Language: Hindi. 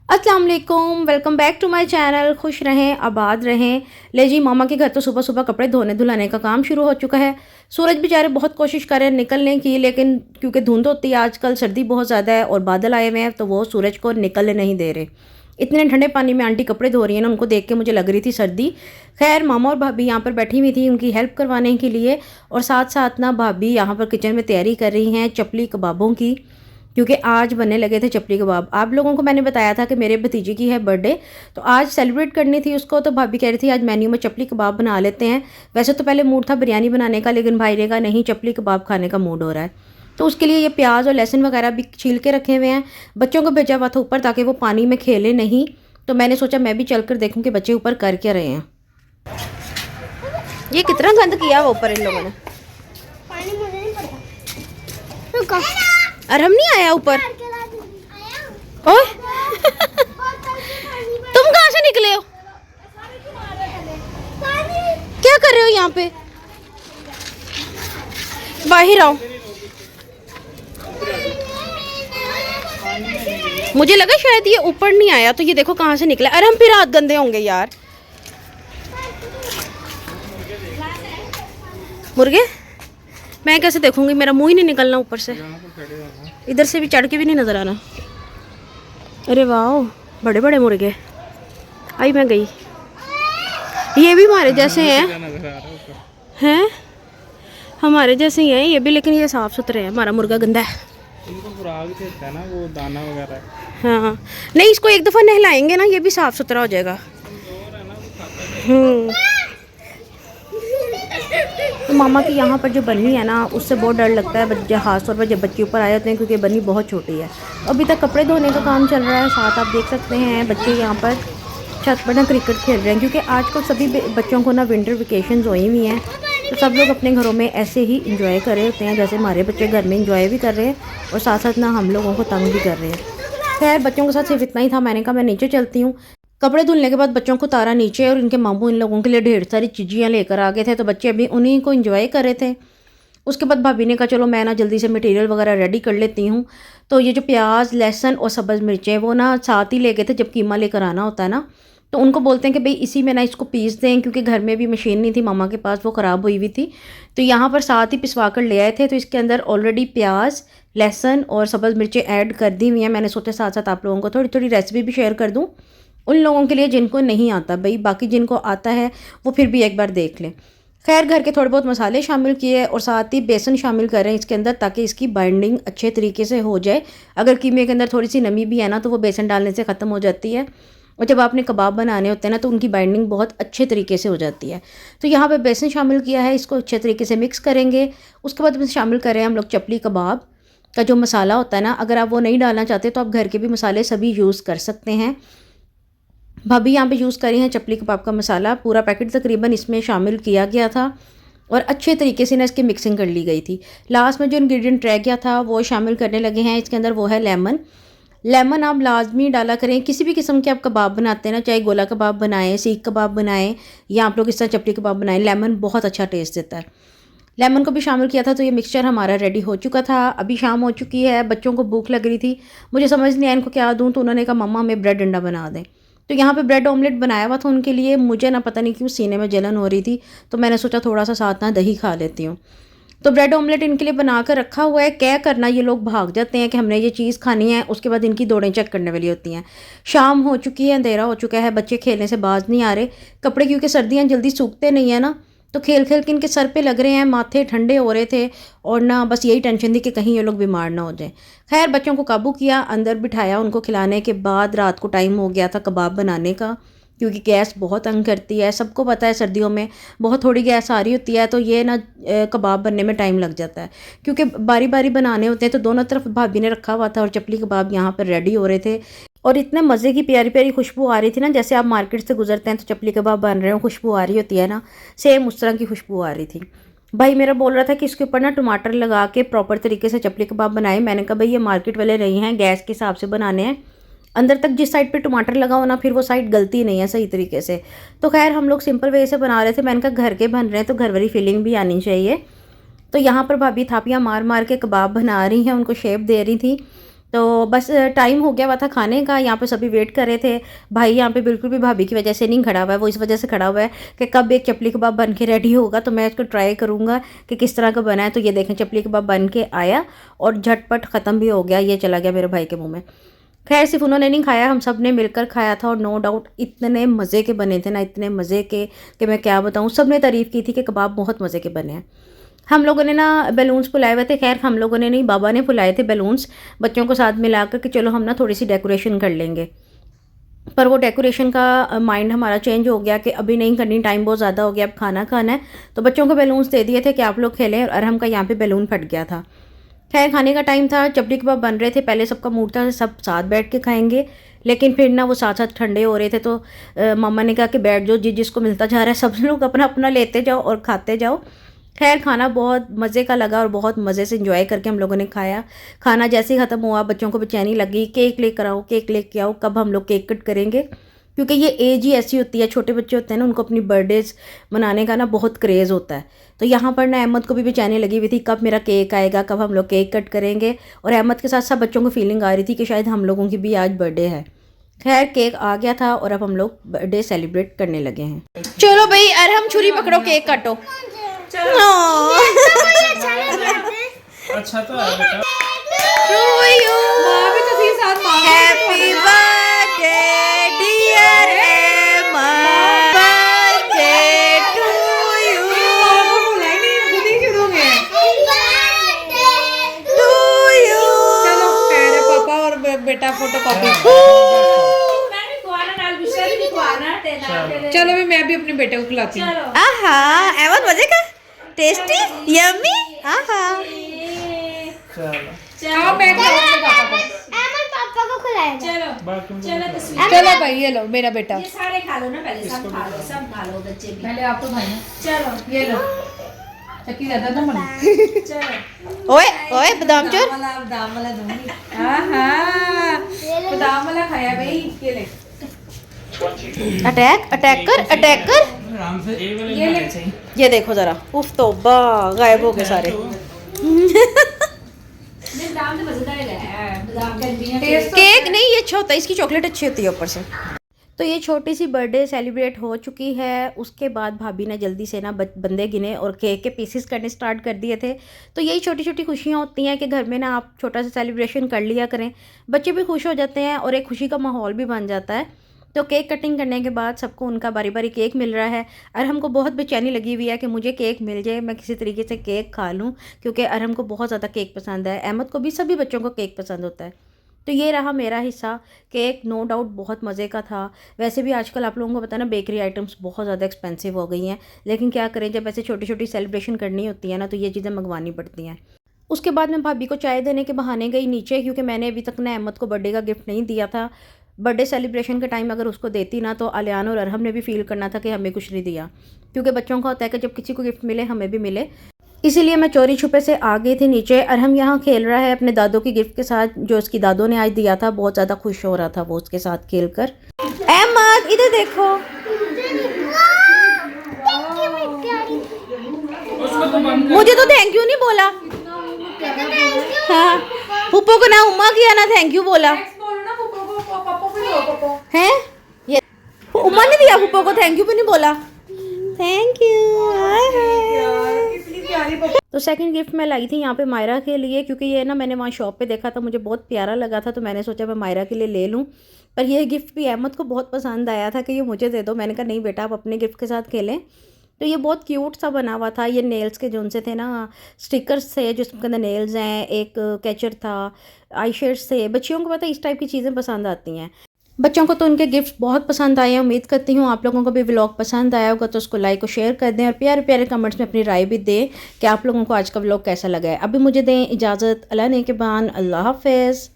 अस्सलाम वालेकुम, welcome back to my channel. खुश रहें, आबाद रहें। ले जी, मामा के घर तो सुबह सुबह कपड़े धोने धुलाने का काम शुरू हो चुका है। सूरज बेचारे बहुत कोशिश कर रहे हैं निकलने की, लेकिन क्योंकि धुंध होती है आजकल, सर्दी बहुत ज़्यादा है और बादल आए हुए हैं, तो वो सूरज को निकलने नहीं दे रहे। इतने ठंडे पानी में आंटी कपड़े धो रही हैं ना, उनको देख के मुझे लग रही थी सर्दी। खैर, मामा और भाभी यहाँ पर बैठी हुई थी उनकी हेल्प करवाने के लिए, और साथ साथ ना भाभी यहाँ पर किचन में तैयारी कर रही हैं चपली कबाबों की, क्योंकि आज बनने लगे थे चपली कबाब। आप लोगों को मैंने बताया था कि मेरे भतीजे की है बर्थडे, तो आज सेलिब्रेट करनी थी उसको, तो भाभी कह रही थी आज मेन्यू में चपली कबाब बना लेते हैं। वैसे तो पहले मूड था बिरयानी बनाने का, लेकिन भाई ने कहा नहीं, चपली कबाब खाने का मूड हो रहा है। तो उसके लिए ये प्याज और लहसुन वगैरह भी छील के रखे हुए हैं। बच्चों को भेजा हुआ था ऊपर ताकि वो पानी में खेले नहीं, तो मैंने सोचा मैं भी चल कर देखूँ कि बच्चे ऊपर कर क्या रहे हैं। ये कितना गंद किया हुआ ऊपर इन लोगों ने। पानी मुझे नहीं पड़ता। अरहम नहीं आया ऊपर। ओए तुम कहाँ से निकले हो? क्या कर रहे हो यहाँ पे? बाहर आओ। मुझे लगा शायद ये ऊपर नहीं आया, तो ये देखो कहाँ से निकला। अरे हम फिर हाथ गंदे होंगे यार। मुर्गे मैं कैसे देखूंगी, मेरा मुंह ही नहीं निकलना ऊपर से। इधर से भी चढ़ के भी नहीं नजर आना। अरे वाह, बड़े बड़े मुर्गे। आई मैं गई। ये भी हमारे जैसे हैं हमारे जैसे ही हैं ये भी, लेकिन ये साफ सुथरे हैं। हमारा मुर्गा गंदा है। इनको खुराक देता है ना वो दाना वगैरह। हाँ नहीं, इसको एक दफ़ा नहलाएंगे ना, ये भी साफ सुथरा हो जाएगा। तो मामा की यहाँ पर जो बन्नी है ना, उससे बहुत डर लगता है बच्चे, खास तौर पर जब बच्चे ऊपर आ जाते हैं, क्योंकि बन्नी बहुत छोटी है। अभी तक कपड़े धोने का काम चल रहा है, साथ आप देख सकते हैं बच्चे यहाँ पर छत पर ना क्रिकेट खेल रहे हैं, क्योंकि आजकल सभी बच्चों को ना विंटर वेकेशंस हुई हुई हैं, तो सब लोग अपने घरों में ऐसे ही इंजॉय कर रहे होते हैं, जैसे हमारे बच्चे घर में इंजॉय भी कर रहे हैं और साथ साथ ना हम लोगों को तंग भी कर रहे हैं। खैर, बच्चों के साथ सिर्फ इतना ही था। मैंने कहा मैं नीचे चलती हूँ। कपड़े धुलने के बाद बच्चों को तारा नीचे, और इनके मामू इन लोगों के लिए ढेर सारी चीज़ियाँ लेकर आ गए थे, तो बच्चे अभी उन्हीं को इंजॉय कर रहे थे। उसके बाद भाभी ने कहा चलो मैं ना जल्दी से मटेरियल वगैरह रेडी कर लेती हूँ। तो ये जो प्याज, लहसुन और सब्ज़ मिर्चें वो ना साथ ही ले गए थे, जब कीमा लेकर आना होता है ना, तो उनको बोलते हैं कि भाई इसी में ना इसको पीस दें, क्योंकि घर में भी मशीन नहीं थी मामा के पास, वो ख़राब हुई हुई थी। तो यहाँ पर साथ ही पिसवा कर ले आए थे। तो इसके अंदर ऑलरेडी प्याज, लहसुन और सब्ज़ मिर्चें ऐड कर दी हुई हैं। मैंने सोचा साथ साथ आप लोगों को थोड़ी थोड़ी रेसिपी भी शेयर कर दूँ, उन लोगों के लिए जिनको नहीं आता। भाई बाकी जिनको आता है वो फिर भी एक बार देख लें। खैर, घर के थोड़े बहुत मसाले शामिल किए और साथ ही बेसन शामिल कर रहे हैं इसके अंदर, ताकि इसकी बाइंडिंग अच्छे तरीके से हो जाए। अगर कीमे के अंदर थोड़ी सी नमी भी है ना, तो वो बेसन डालने से ख़त्म हो जाती है, और जब आपने कबाब बनाने होते हैं ना, तो उनकी बाइंडिंग बहुत अच्छे तरीके से हो जाती है। तो यहाँ पे बेसन शामिल किया है, इसको अच्छे तरीके से मिक्स करेंगे। उसके बाद शामिल कर रहे हैं हम लोग चपली कबाब का जो मसाला होता है ना, अगर आप वो नहीं डालना चाहते तो आप घर के भी मसाले सभी यूज़ कर सकते हैं। भाभी यहाँ पे यूज़ करी हैं चपली कबाब का मसाला, पूरा पैकेट तकरीबन इसमें शामिल किया गया था और अच्छे तरीके से ना इसकी मिक्सिंग कर ली गई थी। लास्ट में जो इंग्रेडिएंट रह गया था वो शामिल करने लगे हैं इसके अंदर, वो है लेमन। लेमन आप लाजमी डाला करें, किसी भी किस्म के आप कबाब बनाते हैं ना, चाहे गोला कबाब बनाएं, सीख कबाब बनाएं, या आप लोग इस तरह चपली कबाब बनाएं, लेमन बहुत अच्छा टेस्ट देता है। लेमन को भी शामिल किया था। तो ये मिक्सचर हमारा रेडी हो चुका था। अभी शाम हो चुकी है, बच्चों को भूख लग रही थी, मुझे समझ नहीं आया इनको क्या दूँ, तो उन्होंने कहा मम्मा हमें ब्रेड अंडा बना दें। तो यहाँ पे ब्रेड ऑमलेट बनाया हुआ था उनके लिए। मुझे ना पता नहीं क्यों सीने में जलन हो रही थी, तो मैंने सोचा थोड़ा सा साथ ना दही खा लेती हूँ। तो ब्रेड ऑमलेट इनके लिए बना कर रखा हुआ है। क्या करना, ये लोग भाग जाते हैं कि हमने ये चीज़ खानी है, उसके बाद इनकी दौड़ें चेक करने वाली होती हैं। शाम हो चुकी है, अंधेरा हो चुका है, बच्चे खेलने से बाज नहीं आ रहे। कपड़े क्योंकि सर्दियाँ जल्दी सूखते नहीं है ना, तो खेल खेल के इनके सर पे लग रहे हैं, माथे ठंडे हो रहे थे, और ना बस यही टेंशन थी कि कहीं ये लोग बीमार ना हो जाएं। खैर, बच्चों को काबू किया, अंदर बिठाया। उनको खिलाने के बाद रात को टाइम हो गया था कबाब बनाने का, क्योंकि गैस बहुत तंग करती है। सबको पता है सर्दियों में बहुत थोड़ी गैस आ रही होती है, तो ये ना कबाब बनने में टाइम लग जाता है, क्योंकि बारी बारी बनाने होते हैं। तो दोनों तरफ भाभी ने रखा हुआ था और चपली कबाब यहाँ पर रेडी हो रहे थे, और इतने मज़े की प्यारी प्यारी खुशबू आ रही थी ना, जैसे आप मार्केट से गुजरते हैं तो चपली कबाब बन रहे हो, खुशबू आ रही होती है ना, सेम उस तरह की खुशबू आ रही थी। भाई मेरा बोल रहा था कि इसके ऊपर ना टमाटर लगा के प्रॉपर तरीके से चपली कबाब बनाए। मैंने कहा भाई ये मार्केट वाले नहीं हैं, गैस के हिसाब से बनाने हैं, अंदर तक जिस साइड पे टमाटर लगा हो ना, फिर वो साइड गलती नहीं है सही तरीके से। तो खैर, हम लोग सिंपल वे से बना रहे थे। मैंने कहा घर के बन रहे हैं तो घर वाली फीलिंग भी आनी चाहिए। तो यहाँ पर भाभी थापियाँ मार मार के कबाब बना रही हैं, उनको शेप दे रही थी। तो बस टाइम हो गया हुआ था खाने का, यहाँ पे सभी वेट कर रहे थे। भाई यहाँ पे बिल्कुल भी भाभी की वजह से नहीं खड़ा हुआ है, वो इस वजह से खड़ा हुआ है कि कब एक चपली कबाब बन के रेडी होगा तो मैं इसको ट्राई करूँगा कि किस तरह का बना है। तो ये देखें चपली कबाब बन के आया और झटपट ख़त्म भी हो गया, ये चला गया मेरे भाई के मुँह में। खैर सिर्फ उन्होंने नहीं खाया, हम सब ने मिलकर खाया था और नो डाउट इतने मज़े के बने थे ना, इतने मज़े के कि मैं क्या बताऊँ। सब ने तारीफ़ की थी कि कबाब बहुत मज़े के बने हैं। हम लोगों ने ना बैलून्स फुलाए हुए थे, खैर हम लोगों ने नहीं, बाबा ने फुलाए थे बैलून्स बच्चों को साथ मिलाकर कि चलो हम ना थोड़ी सी डेकोरेशन कर लेंगे। पर वो डेकोरेशन का माइंड हमारा चेंज हो गया कि अभी नहीं करनी, टाइम बहुत ज़्यादा हो गया, अब खाना खाना है। तो बच्चों को बैलून्स दे दिए थे कि आप लोग खेलें और अरहम का यहाँ पे बैलून फट गया था। खैर खाने का टाइम था, चपड़ी कबाब बन रहे थे, पहले सबका मूड था सब साथ बैठ के खाएंगे, लेकिन फिर ना वो साथ साथ ठंडे हो रहे थे तो मम्मा ने कहा कि बैठ जाओ, जिसको मिलता जा रहा है सब लोग अपना अपना लेते जाओ और खाते जाओ। खैर खाना बहुत मज़े का लगा और बहुत मज़े से इंजॉय करके हम लोगों ने खाया। खाना जैसे ही ख़त्म हुआ बच्चों को बेचैनी लगी, केक लेकर आओ, केक लेके आओ, कब हम लोग केक कट करेंगे, क्योंकि ये एज ही ऐसी होती है, छोटे बच्चे होते हैं ना, उनको अपनी बर्थडेज मनाने का ना बहुत क्रेज़ होता है। तो यहाँ पर ना अहमद को भी बेचैनी लगी हुई थी, कब मेरा केक आएगा, कब हम लोग केक कट करेंगे। और अहमद के साथ सब बच्चों को फीलिंग आ रही थी कि शायद हम लोगों की भी आज बर्थडे है। खैर केक आ गया था और अब हम लोग बर्थडे सेलिब्रेट करने लगे हैं। चलो भाई अरहम छुरी पकड़ो, केक काटो। अच्छा तो है बेटा। Happy birthday dear Ahmed, birthday to you, to you. चलो मेरे पापा और बेटा फोटो कॉपी। चलो मैं भी अपने बेटे को खिलाती हूँ। आहा अहमद मजे का, टेस्टी, यम्मी। आहा चलो आओ मैं खिलाऊंगी पापा को। अहमद पापा को खिलाएगा। चलो भाई ये लो मेरा बेटा। ये सारे खा लो ना, पहले सब खा लो, सब खा लो बच्चे भी। पहले आप तो भाई ना। चलो ये लो चक्की ज्यादा ना बनी। चलो। ओए ओए बादाम चोर। बादाम वाला दूंगी। हाँ बादाम वाला खाया भाई, ये ले। अटैक अटैक कर, अटैक कर। आराम से ये वाले ये ले। खाने चाहिए। ये देखो जरा, उफ तौबा, गायब हो गए सारे। बादाम तो मजेदार है, बादाम गर्मियां टेस्ट केक नहीं, ये अच्छा होता है, इसकी चॉकलेट अच्छी होती है ऊपर से। तो ये छोटी सी बर्थडे सेलिब्रेट हो चुकी है। उसके बाद भाभी ने जल्दी से ना बंदे गिने और केक के पीसेस करने स्टार्ट कर दिए थे। तो यही छोटी छोटी खुशियाँ होती हैं कि घर में ना आप छोटा सा सेलिब्रेशन कर लिया करें, बच्चे भी खुश हो जाते हैं और एक खुशी का माहौल भी बन जाता है। तो केक कटिंग करने के बाद सबको उनका बारी बारी केक मिल रहा है। अरहम को बहुत बेचैनी लगी हुई है कि मुझे केक मिल जाए, मैं किसी तरीके से केक खा लूँ, क्योंकि अरहम को बहुत ज़्यादा केक पसंद है, अहमद को भी, सभी बच्चों को केक पसंद होता है। तो ये रहा मेरा हिस्सा। केक नो डाउट बहुत मज़े का था। वैसे भी आजकल आप लोगों को पता है ना, बेकरी आइटम्स बहुत ज़्यादा एक्सपेंसिव हो गई हैं, लेकिन क्या करें, जब ऐसे छोटी छोटी सेलिब्रेशन करनी होती है ना तो ये चीज़ें मंगवानी पड़ती हैं। उसके बाद मैं भाभी को चाय देने के बहाने गई नीचे, क्योंकि मैंने अभी तक ना अहमद को बर्थडे का गिफ्ट नहीं दिया था। बर्थडे सेलिब्रेशन के टाइम अगर उसको देती ना तो आलियान और अरहम ने भी फील करना था कि हमें कुछ नहीं दिया, क्योंकि बच्चों का होता है कि जब किसी को गिफ्ट मिले हमें भी मिले। इसीलिए मैं चोरी छुपे से आ गई थी नीचे। अरहम यहाँ खेल रहा है अपने दादों की गिफ्ट के साथ, जो उसकी दादों ने आज दिया था। बहुत ज़्यादा खुश हो रहा था वो उसके साथ खेल कर। अहमद इधर देखो, मुझे तो थैंक यू नहीं बोला। हाँ पुप्पो को ना उम्मा किया ना थैंक यू बोला है। ये उम्मा ने दिया पुप्पो को, थैंक यू भी नहीं बोला। Thank you. तो सेकंड गिफ्ट मैं लाई थी यहाँ पे मायरा के लिए, क्योंकि ये ना मैंने वहाँ शॉप पे देखा था, मुझे बहुत प्यारा लगा था, तो मैंने सोचा मैं मायरा के लिए ले लूँ। पर ये गिफ्ट भी अहमद को बहुत पसंद आया था कि ये मुझे दे दो। मैंने कहा नहीं बेटा, आप अपने गिफ्ट के साथ खेलें। तो ये बहुत क्यूट सा बना हुआ था। ये नेल्स के जो उनसे थे ना, स्टिकर्स थे जिसके अंदर नेल्स हैं, एक कैचर था, आई शेड्स थे। बच्चियों को पता है इस टाइप की चीज़ें पसंद आती हैं। बच्चों को तो उनके गिफ्ट बहुत पसंद आए हैं। उम्मीद करती हूँ आप लोगों को भी व्लॉग पसंद आया होगा, तो उसको लाइक और शेयर कर दें और प्यारे प्यारे कमेंट्स में अपनी राय भी दें कि आप लोगों को आज का व्लॉग कैसा लगा है। अभी मुझे दें इजाज़त, अल्लाह ने के बान, अल्लाह हाफ़िज़।